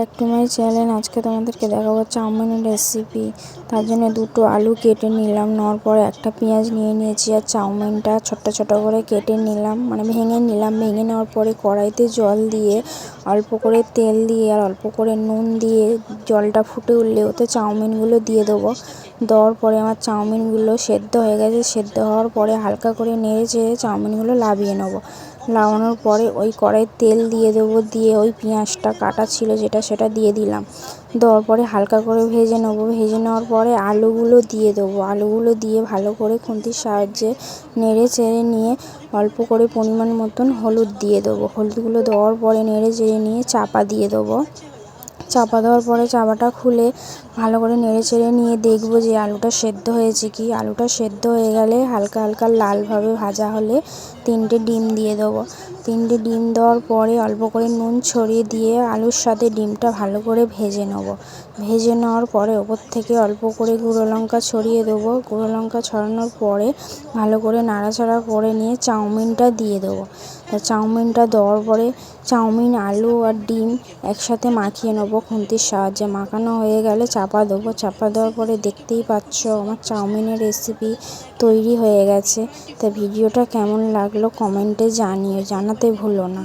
Back to my channel. আজকে তোমাদেরকে দেখাবো চাউমিনের রেসিপি। তার জন্য দুটো আলু কেটে নিলাম, নেওয়ার পরে একটা পেঁয়াজ নিয়ে নিয়েছি, আর চাউমিনটা ছোট ছোট করে কেটে নিলাম, মানে ভেঙে নিলাম। ভেঙে নেওয়ার পরে কড়াইতে জল দিয়ে, অল্প করে তেল দিয়ে আর অল্প করে নুন দিয়ে, জলটা ফুটে উঠলে ওতে চাউমিনগুলো দিয়ে দেবো। দেওয়ার পরে আমার চাউমিনগুলো সেদ্ধ হয়ে গেছে। সেদ্ধ হওয়ার পরে হালকা করে নেড়ে চেড়ে চাউমিনগুলো নামিয়ে নেবো। নামানোর পরে ওই কড়াইয়ে তেল দিয়ে দেবো, দিয়ে ওই পেঁয়াজটা কাটা ছিল সেটা দিয়ে দিলাম। দেওয়ার পরে হালকা করে ভেজে নেবো। ভেজে নেওয়ার পরে আলুগুলো দিয়ে দেবো। আলুগুলো দিয়ে ভালো করে খুন্তির সাহায্যে নেড়ে চেড়ে নিয়ে অল্প করে পরিমাণ মতন হলুদ দিয়ে দেবো। হলুদগুলো দেওয়ার পরে নেড়ে চেড়ে নিয়ে চাপা দিয়ে দেবো। চাপা দেওয়ার পরে চাপাটা খুলে ভালো করে নেড়ে চেড়ে নিয়ে দেখবো যে আলুটা সেদ্ধ হয়েছে কি। আলুটা সেদ্ধ হয়ে গেলে হালকা হালকা লালভাবে ভাজা হলে 3টে ডিম দিয়ে দেবো। 3টে ডিম দেওয়ার পরে অল্প করে নুন ছড়িয়ে দিয়ে আলুর সাথে ডিমটা ভালো করে ভেজে নেবো। ভেজে নেওয়ার পরে ওপর থেকে অল্প করে গুঁড়ো লঙ্কা ছড়িয়ে দেবো। গুঁড়ো লঙ্কা ছড়ানোর পরে ভালো করে নাড়াচাড়া করে নিয়ে চাউমিনটা দিয়ে দেবো। চাউমিনটা দেওয়ার পরে চাউমিন, আলু আর ডিম একসাথে মাখিয়ে নেবো খুন্তির সাহায্যে। মাখানো হয়ে গেলে চাপা দেবো। চাপা দেওয়ার পরে দেখতেই পাচ্ছ আমার চাউমিনের রেসিপি তৈরি হয়ে গেছে। তা ভিডিওটা কেমন লাগলো কমেন্টে জানাতে ভুলো না।